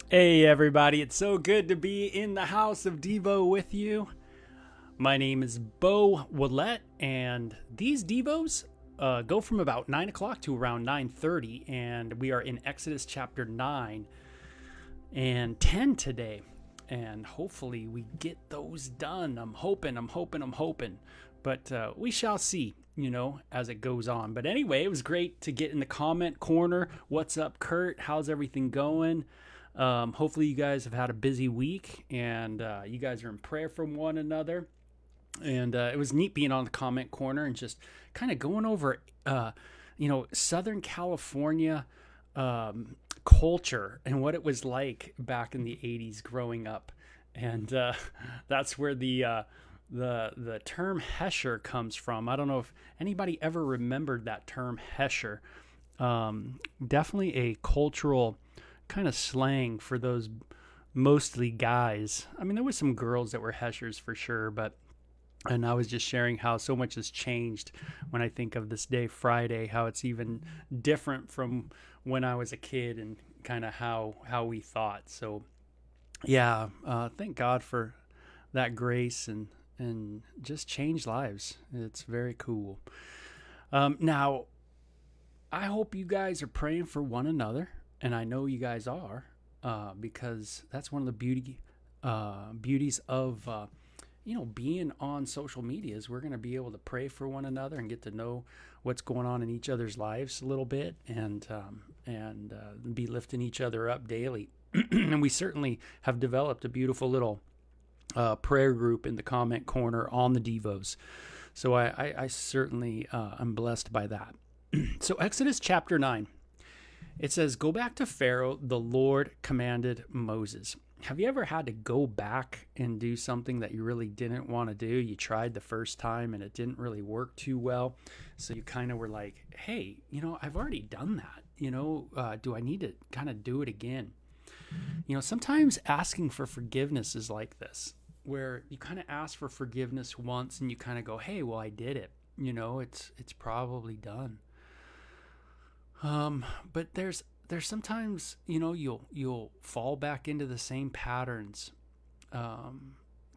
Hey everybody, it's so good to be in the house of Devo with you. My name is Bo Willette, and these Devos go from about 9 o'clock to around 9:30, and we are in Exodus chapter 9 and 10 today. And hopefully we get those done. I'm hoping. But we shall see, as it goes on. But anyway, it was great to get in the comment corner. What's up, Kurt? How's everything going? Hopefully you guys have had a busy week and you guys are in prayer for one another. And it was neat being on the comment corner and just kind of going over, Southern California culture and what it was like back in the 80s growing up. And that's where the term Hesher comes from. I don't know if anybody ever remembered that term Hesher. Definitely a cultural kind of slang for those mostly guys. I mean, there was some girls that were Heshers for sure, and I was just sharing how so much has changed when I think of this day, Friday, how it's even different from when I was a kid and kind of how we thought. So yeah, thank God for that grace and just change lives. It's very cool. Now, I hope you guys are praying for one another, and I know you guys are, because that's one of the beauties of being on social media is we're going to be able to pray for one another and get to know what's going on in each other's lives a little bit, and be lifting each other up daily. And we certainly have developed a beautiful little prayer group in the comment corner on the Devos. So I certainly am blessed by that. So Exodus chapter 9. It says, "Go back to Pharaoh, the Lord commanded Moses." Have you ever had to go back and do something that you really didn't want to do? You tried the first time and it didn't really work too well. So you kind of were like, hey, I've already done that. Do I need to kind of do it again? Sometimes asking for forgiveness is like this, where you kind of ask for forgiveness once and you kind of go, hey, well, I did it. It's probably done. But there's sometimes, you'll fall back into the same patterns.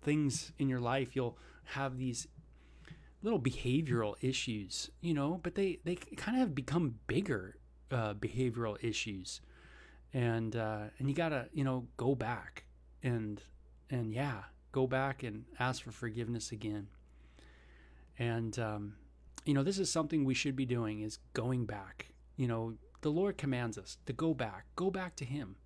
Things in your life, you'll have these little behavioral issues, but they kind of have become bigger behavioral issues. And you gotta, go back and go back and ask for forgiveness again. And, this is something we should be doing, is going back. The Lord commands us to go back to him,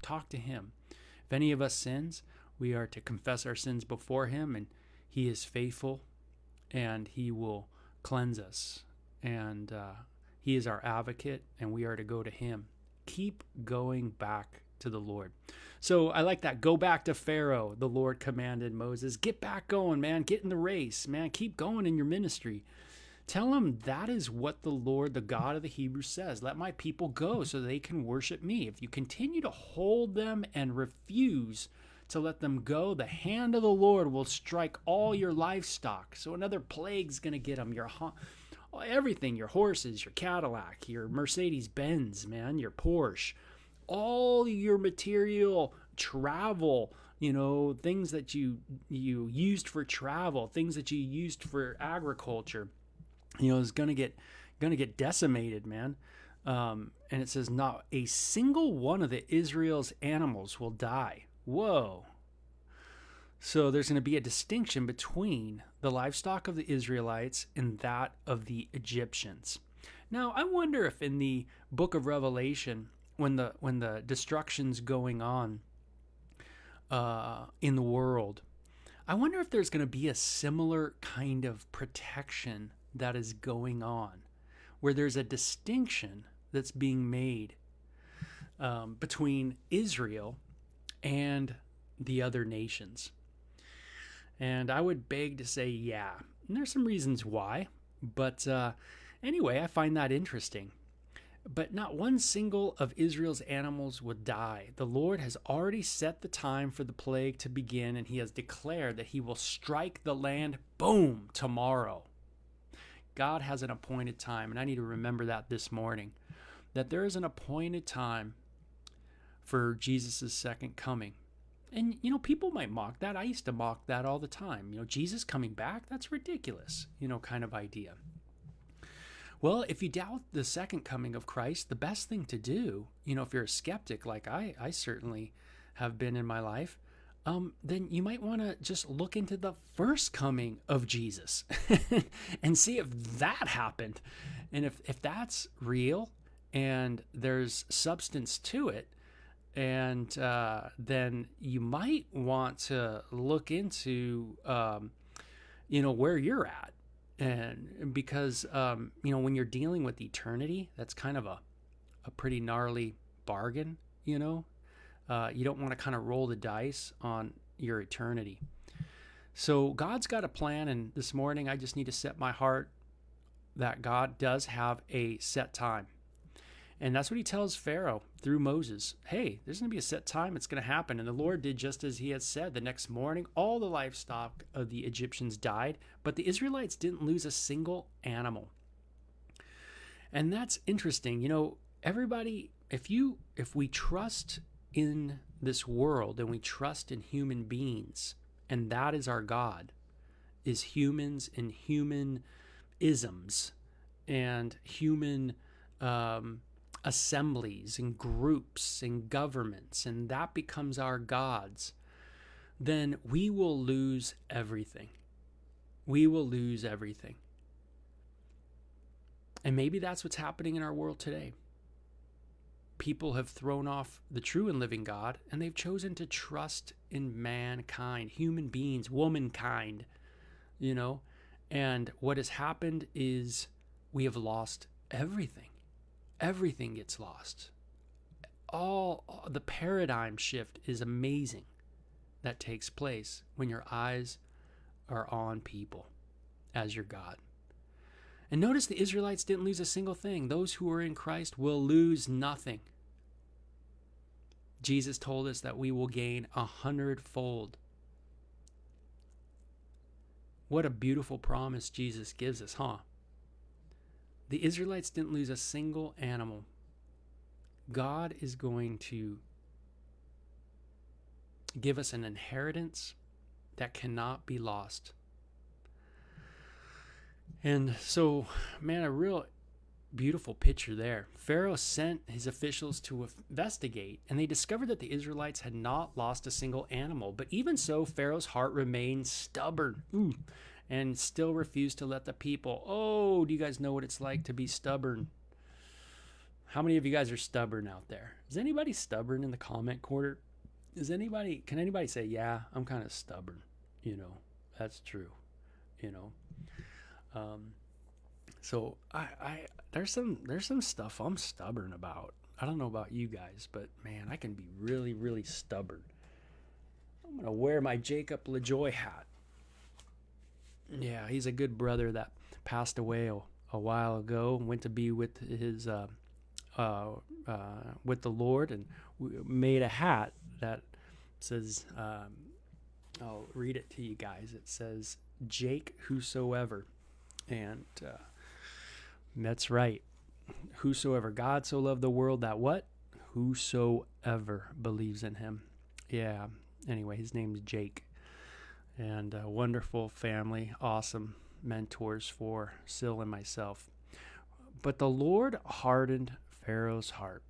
talk to him. If any of us sins, we are to confess our sins before him, and he is faithful and he will cleanse us. And he is our advocate, and we are to go to him. Keep going back to the Lord. So I like that. Go back to Pharaoh, the Lord commanded Moses. Get back going, man. Get in the race, man. Keep going in your ministry. Tell him that is what the Lord, the God of the Hebrews, says. Let my people go so they can worship me. If you continue to hold them and refuse to let them go, the hand of the Lord will strike all your livestock. So another plague's going to get them. Everything, your horses, your Cadillac, your Mercedes-Benz, man, your Porsche, all your material, travel, things that you used for travel, things that you used for agriculture, is gonna get decimated, man. And it says, not a single one of the Israel's animals will die. Whoa. So there's going to be a distinction between the livestock of the Israelites and that of the Egyptians. Now, I wonder if in the book of Revelation, when the destruction's going on in the world, I wonder if there's going to be a similar kind of protection that is going on, where there's a distinction that's being made between Israel and the other nations. And I would beg to say, yeah. And there's some reasons why. But anyway, I find that interesting. But not one single of Israel's animals would die. The Lord has already set the time for the plague to begin, and he has declared that he will strike the land, boom, tomorrow. God has an appointed time, and I need to remember that this morning, that there is an appointed time for Jesus' second coming. And, people might mock that. I used to mock that all the time. Jesus coming back? That's ridiculous, kind of idea. Well, if you doubt the second coming of Christ, the best thing to do, if you're a skeptic like I certainly have been in my life, then you might want to just look into the first coming of Jesus and see if that happened. And if that's real and there's substance to it, and then you might want to look into, where you're at. And because, when you're dealing with eternity, that's kind of a pretty gnarly bargain, you don't want to kind of roll the dice on your eternity. So God's got a plan, and this morning I just need to set my heart that God does have a set time. And that's what he tells Pharaoh through Moses. Hey, there's going to be a set time. It's going to happen. And the Lord did just as he had said. The next morning, all the livestock of the Egyptians died, but the Israelites didn't lose a single animal. And that's interesting. Everybody, if we trust in this world and we trust in human beings, and that is our God, is humans and human isms and human assemblies and groups and governments, and that becomes our gods, then we will lose everything. We will lose everything. And maybe that's what's happening in our world today. People have thrown off the true and living God, and they've chosen to trust in mankind, human beings, womankind, and what has happened is we have lost everything. Everything gets lost. All the paradigm shift is amazing that takes place when your eyes are on people as your God. And notice the Israelites didn't lose a single thing. Those who are in Christ will lose nothing. Jesus told us that we will gain 100-fold. What a beautiful promise Jesus gives us, huh? The Israelites didn't lose a single animal. God is going to give us an inheritance that cannot be lost. And so, man, a real beautiful picture there. Pharaoh sent his officials to investigate, and they discovered that the Israelites had not lost a single animal. But even so, Pharaoh's heart remained stubborn. And still refused to let the people. Oh, do you guys know what it's like to be stubborn? How many of you guys are stubborn out there? Is anybody stubborn in the comment corner? Can anybody say, yeah, I'm kind of stubborn? That's true. So there's some stuff I'm stubborn about. I don't know about you guys, but man, I can be really, really stubborn. I'm going to wear my Jacob LeJoy hat. Yeah, he's a good brother that passed away a while ago and went to be with his with the Lord, and we made a hat that says, I'll read it to you guys. It says, Jake Whosoever. And that's right. Whosoever. God so loved the world that what? Whosoever believes in him. Yeah. Anyway, his name's Jake. And a wonderful family, awesome mentors for Sil and myself. But the Lord hardened Pharaoh's heart.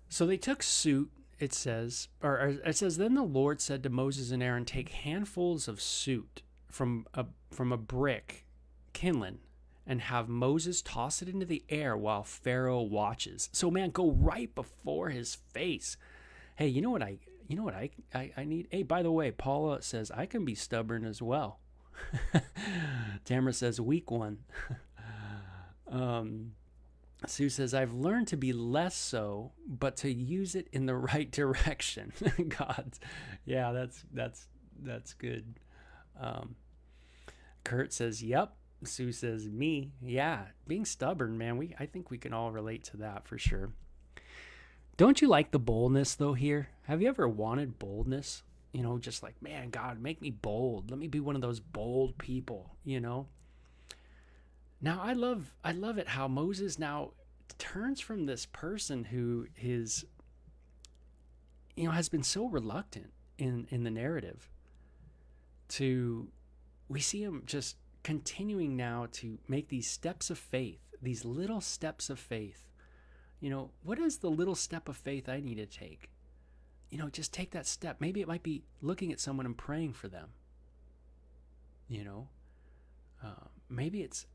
So they took soot, it says, then the Lord said to Moses and Aaron, take handfuls of soot from a brick, kindling, and have Moses toss it into the air while Pharaoh watches. So man, go right before his face. Hey, you know what I need? Hey, by the way, Paula says I can be stubborn as well. Tamara says weak one. Sue says I've learned to be less so, but to use it in the right direction. God, yeah, that's good. Kurt says yep. Sue says me. Yeah, being stubborn, man. I think we can all relate to that for sure. Don't you like the boldness, though, here? Have you ever wanted boldness? Just like, man, God, make me bold. Let me be one of those bold people, Now, I love it how Moses now turns from this person who is has been so reluctant in the narrative we see him just continuing now to make these steps of faith, these little steps of faith. What is the little step of faith I need to take? Just take that step. Maybe it might be looking at someone and praying for them. Maybe it's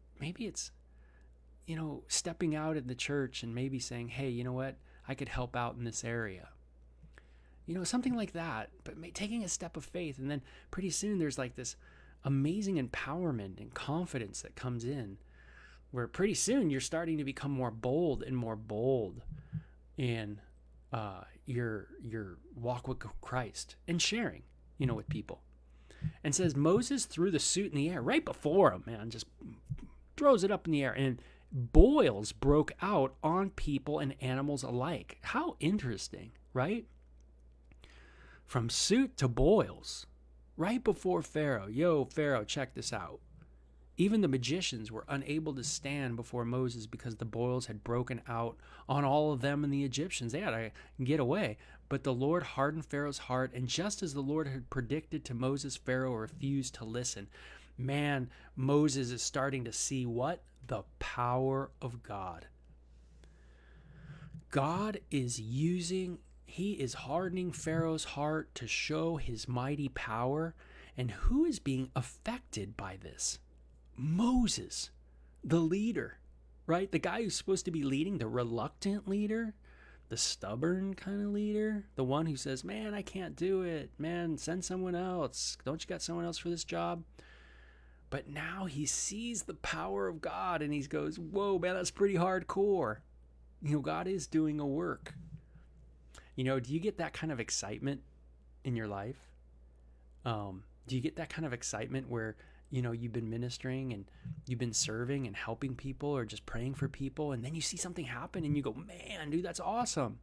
stepping out in the church and maybe saying, hey, you know what? I could help out in this area. Something like that, but taking a step of faith. And then pretty soon there's like this amazing empowerment and confidence that comes in, where pretty soon you're starting to become more bold and more bold in your walk with Christ and sharing, with people. And says Moses threw the suit in the air right before him, man, just throws it up in the air, and boils broke out on people and animals alike. How interesting, right? From suit to boils, right before Pharaoh. Yo, Pharaoh, check this out. Even the magicians were unable to stand before Moses because the boils had broken out on all of them and the Egyptians. They had to get away. But the Lord hardened Pharaoh's heart, and just as the Lord had predicted to Moses, Pharaoh refused to listen. Man, Moses is starting to see what? The power of God. God is he is hardening Pharaoh's heart to show his mighty power. And who is being affected by this? Moses, the leader, right? The guy who's supposed to be leading, the reluctant leader, the stubborn kind of leader, the one who says, man, I can't do it. Man, send someone else. Don't you got someone else for this job? But now he sees the power of God and he goes, whoa, man, that's pretty hardcore. God is doing a work. Do you get that kind of excitement in your life? Do you get that kind of excitement where, you've been ministering and you've been serving and helping people or just praying for people, and then you see something happen and you go, man, dude, that's awesome.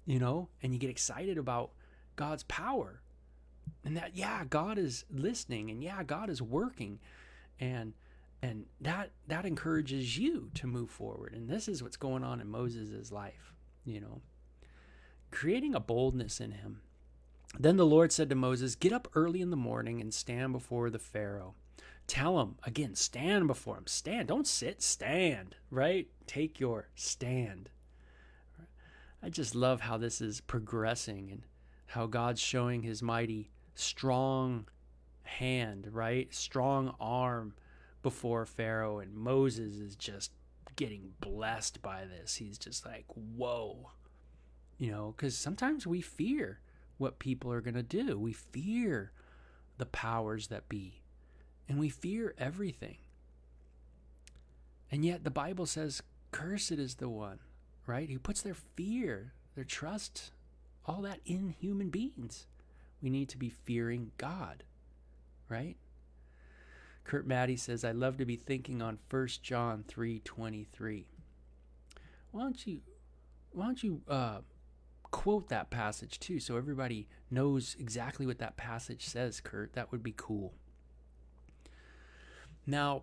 And you get excited about God's power and that, yeah, God is listening, and yeah, God is working, and that encourages you to move forward. And this is what's going on in Moses' life, creating a boldness in him. Then the Lord said to Moses, get up early in the morning and stand before the Pharaoh. Tell him, again, stand before him. Stand. Don't sit, stand, right? Take your stand. I just love how this is progressing and how God's showing his mighty, strong hand, right? Strong arm before Pharaoh. And Moses is just getting blessed by this. He's just like, whoa. Because sometimes we fear what people are going to do. We fear the powers that be, and we fear everything. And yet the Bible says, cursed is the one, right, who puts their fear, their trust, all that in human beings. We need to be fearing God, right? Kurt Maddie says, I love to be thinking on 1 John 3:23. Why don't you quote that passage too, so everybody knows exactly what that passage says, Kurt? That would be cool. Now,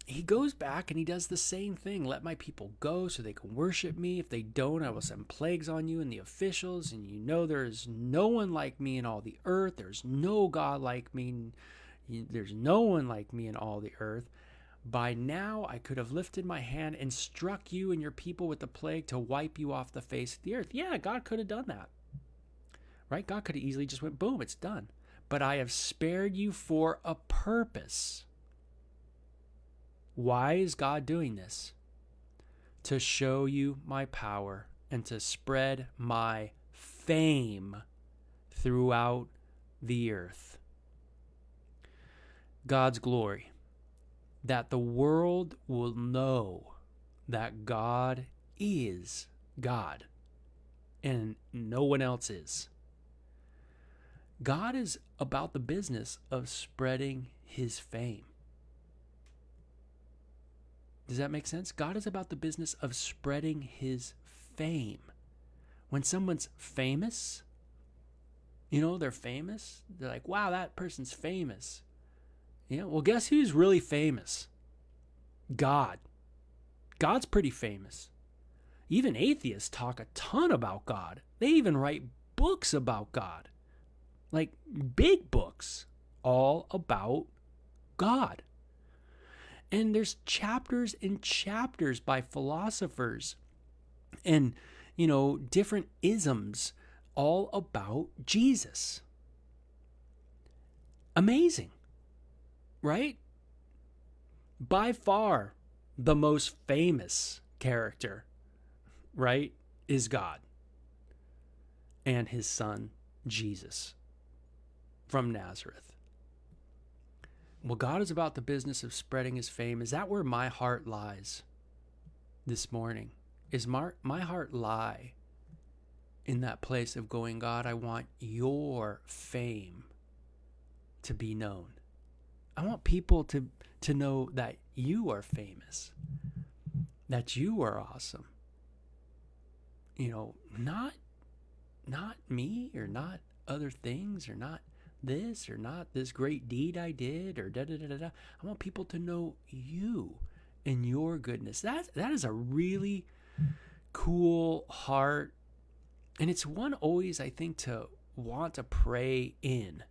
he goes back and he does the same thing. Let my people go so they can worship me. If they don't, I will send plagues on you and the officials. And there is no one like me in all the earth. There's no God like me. There's no one like me in all the earth. By now I could have lifted my hand and struck you and your people with the plague to wipe you off the face of the earth. Yeah, God could have done that, right? God could have easily just went, boom, it's done. But I have spared you for a purpose. Why is God doing this? To show you my power and to spread my fame throughout the earth. God's glory. That the world will know that God is God and no one else is. God is about the business of spreading his fame. Does that make sense? God is about the business of spreading his fame. When someone's famous, they're famous. They're like, wow, that person's famous. Well, guess who's really famous? God. God's pretty famous. Even atheists talk a ton about God. They even write books about God, like big books all about God. And there's chapters and chapters by philosophers and, different isms all about Jesus. Amazing, right? By far the most famous character, right, is God and his son, Jesus from Nazareth. Well, God is about the business of spreading his fame. Is that where my heart lies this morning? Is my heart lie in that place of going, God, I want your fame to be known. I want people to know that you are famous, that you are awesome. Not me, or not other things, or not this, or not this great deed I did, or da-da-da-da-da. I want people to know you and your goodness. That is a really cool heart. And it's one always, I think, to want to pray in,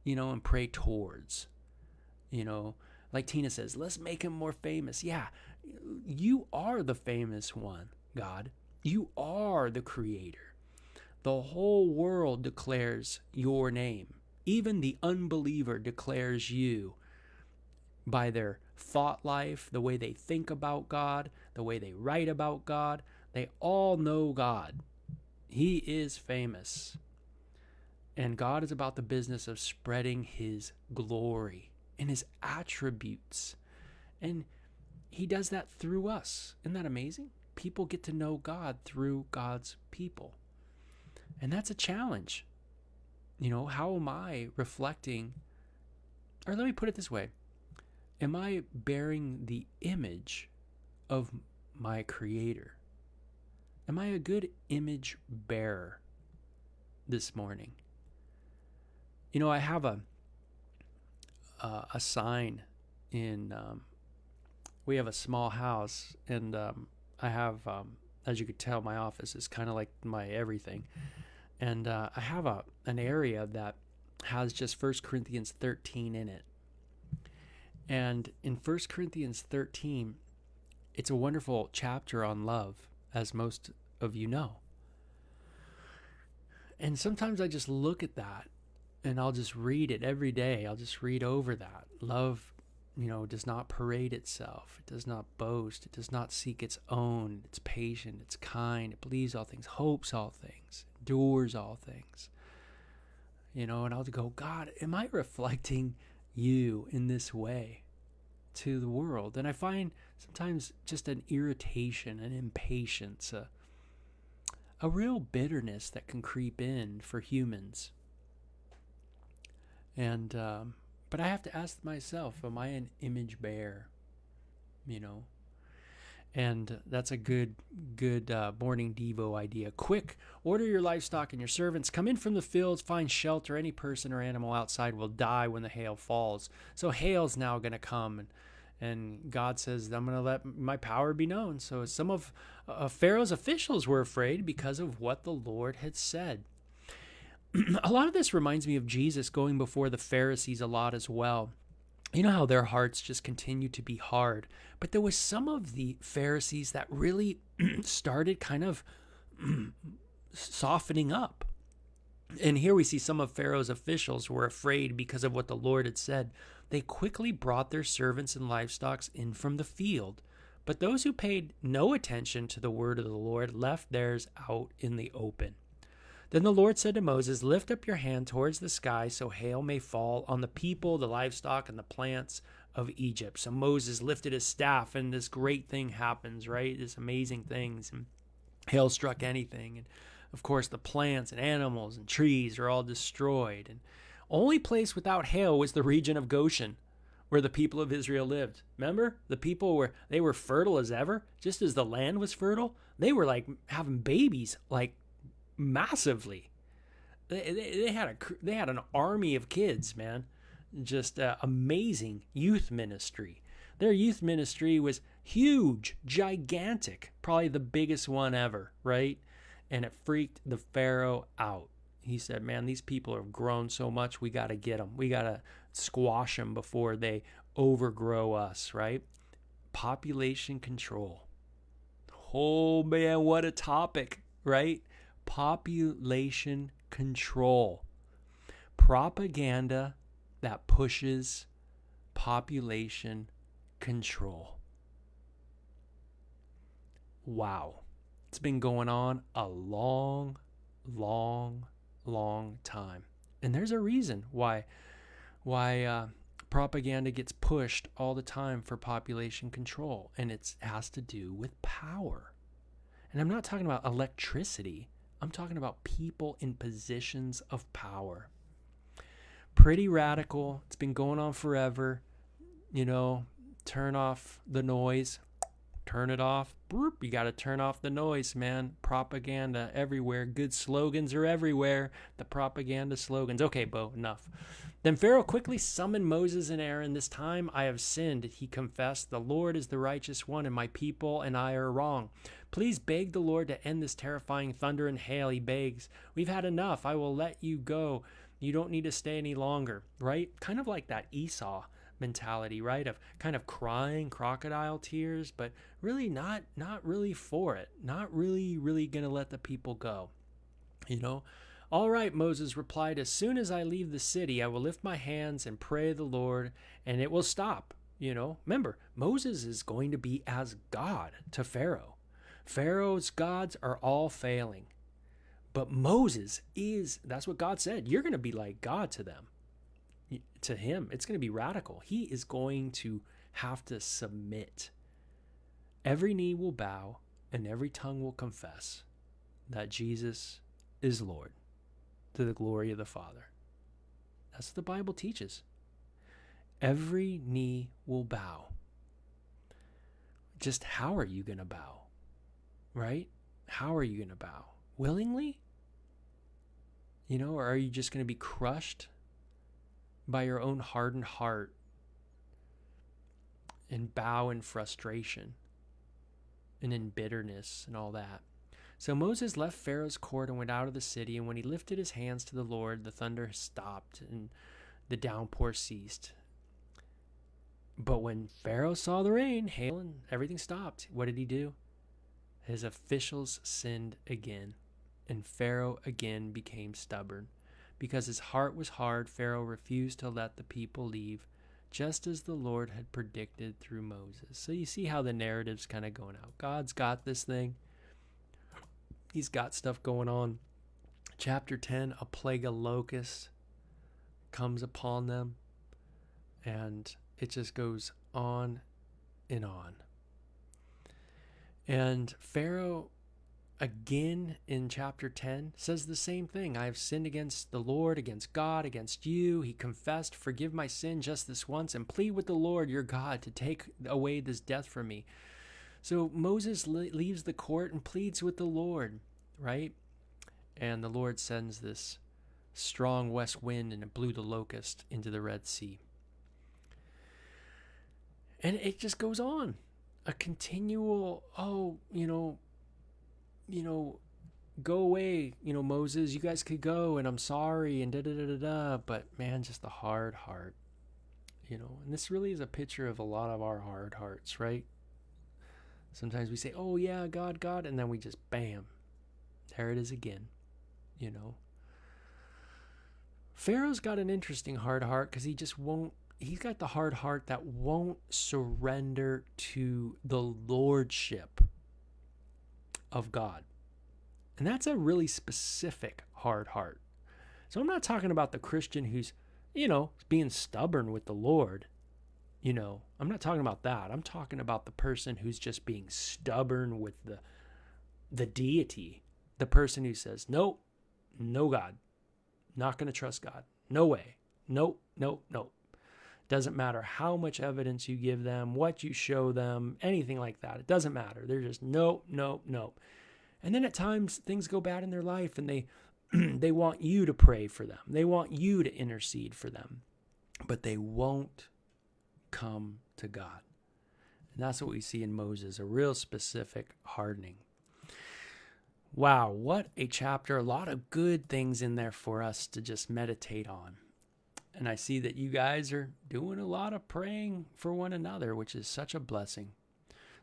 and pray towards. Like Tina says, let's make him more famous. Yeah, you are the famous one, God. You are the creator. The whole world declares your name. Even the unbeliever declares you by their thought life, the way they think about God, the way they write about God. They all know God. He is famous. And God is about the business of spreading his glory and his attributes. And he does that through us. Isn't that amazing? People get to know God through God's people. And that's a challenge. How am I reflecting? Or let me put it this way. Am I bearing the image of my Creator? Am I a good image bearer this morning? I have a sign in, we have a small house, and I have, as you could tell, my office is kind of like my everything. And I have an area that has just 1 Corinthians 13 in it. And in 1 Corinthians 13, it's a wonderful chapter on love, as most of you know. And sometimes I just look at that and I'll just read it every day. I'll just read over that. Love, does not parade itself. It does not boast. It does not seek its own. It's patient. It's kind. It believes all things, hopes all things, endures all things. And I'll go, God, am I reflecting you in this way to the world? And I find sometimes just an irritation, an impatience, a real bitterness that can creep in for humans. And but I have to ask myself, am I an image bearer? And that's a good morning Devo idea. Quick, order your livestock and your servants. Come in from the fields, find shelter. Any person or animal outside will die when the hail falls. So hail's now going to come, and God says, I'm going to let my power be known. So some of Pharaoh's officials were afraid because of what the Lord had said. A lot of this reminds me of Jesus going before the Pharisees a lot as well. You know how their hearts just continue to be hard. But there was some of the Pharisees that really started kind of softening up. And here we see some of Pharaoh's officials were afraid because of what the Lord had said. They quickly brought their servants and livestock in from the field. But those who paid no attention to the word of the Lord left theirs out in the open. Then the Lord said to Moses, lift up your hand towards the sky so hail may fall on the people, the livestock, and the plants of Egypt. So Moses lifted his staff, and this great thing happens, right? This amazing things. And hail struck anything. And of course, the plants and animals and trees are all destroyed. And only place without hail was the region of Goshen, where the people of Israel lived. Remember? The people they were fertile as ever, just as the land was fertile. They were like having babies, like massively. They had an army of kids, man. Just amazing youth ministry. Their youth ministry was huge, gigantic, probably the biggest one ever, right? And it freaked the Pharaoh out. He said, man, these people have grown so much, we got to get them. We got to squash them before they overgrow us, right? Population control. Oh, man, what a topic, right? Population control. Propaganda that pushes population control. Wow. It's been going on a long time. And there's a reason why propaganda gets pushed all the time for population control. And it has to do with power. And I'm not talking about electricity. I'm talking about people in positions of power. Pretty radical. It's been going on forever. You know, turn off the noise. Turn it off. You got to turn off the noise, man. Propaganda everywhere. Good slogans are everywhere. The propaganda slogans. Okay, Bo, enough. Then Pharaoh quickly summoned Moses and Aaron. This time I have sinned, he confessed. The Lord is the righteous one, and my people and I are wrong. Please beg the Lord to end this terrifying thunder and hail, he begs. We've had enough. I will let you go. You don't need to stay any longer, right? Kind of like that Esau mentality, right? Of kind of crying crocodile tears, but really not really for it. Not really going to let the people go. You know? All right, Moses replied, as soon as I leave the city, I will lift my hands and pray the Lord, and it will stop. You know, remember, Moses is going to be as God to Pharaoh. Pharaoh's gods are all failing. But Moses is, that's what God said. You're going to be like God to them. To him, it's going to be radical. He is going to have to submit. Every knee will bow and every tongue will confess that Jesus is Lord, to the glory of the Father. That's what the Bible teaches. Every knee will bow. Just how are you going to bow? Right? How are you going to bow? Willingly? You know, or are you just going to be crushed by your own hardened heart and bow in frustration and in bitterness and all that? So Moses left Pharaoh's court and went out of the city, and when he lifted his hands to the Lord, the thunder stopped and the downpour ceased. But when Pharaoh saw the rain, hail, and everything stopped, what did he do? His officials sinned again, and Pharaoh again became stubborn. Because his heart was hard, Pharaoh refused to let the people leave, just as the Lord had predicted through Moses. So you see how the narrative's kind of going out. God's got this thing. He's got stuff going on. Chapter 10, a plague of locusts comes upon them, and it just goes on and on. And Pharaoh, again in chapter 10, says the same thing. I have sinned against the Lord, against God, against you. He confessed, forgive my sin just this once, and plead with the Lord your God to take away this death from me. So Moses leaves the court and pleads with the Lord, right? And the Lord sends this strong west wind, and it blew the locust into the Red Sea. And it just goes on. A continual, go away, Moses, you guys could go, and I'm sorry, and da-da-da-da-da. But man, just a hard heart, and this really is a picture of a lot of our hard hearts, right? Sometimes we say, oh yeah, God, and then we just, bam, there it is again, Pharaoh's got an interesting hard heart because he's got the hard heart that won't surrender to the lordship of God. And that's a really specific hard heart. So I'm not talking about the Christian who's, being stubborn with the Lord. I'm not talking about that. I'm talking about the person who's just being stubborn with the deity. The person who says, nope, no God. Not going to trust God. No way. Nope. Doesn't matter how much evidence you give them, what you show them, anything like that. It doesn't matter. They're just nope. And then at times things go bad in their life, and they want you to pray for them. They want you to intercede for them, but they won't come to God. And that's what we see in Moses, a real specific hardening. Wow, what a chapter. A lot of good things in there for us to just meditate on. And I see that you guys are doing a lot of praying for one another, which is such a blessing.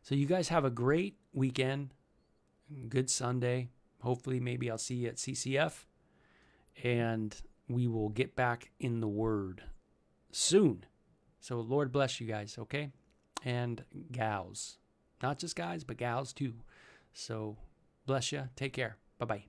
So you guys have a great weekend, good Sunday. Hopefully, maybe I'll see you at CCF, and we will get back in the Word soon. So Lord bless you guys, okay? And gals. Not just guys, but gals too. So bless you. Take care. Bye-bye.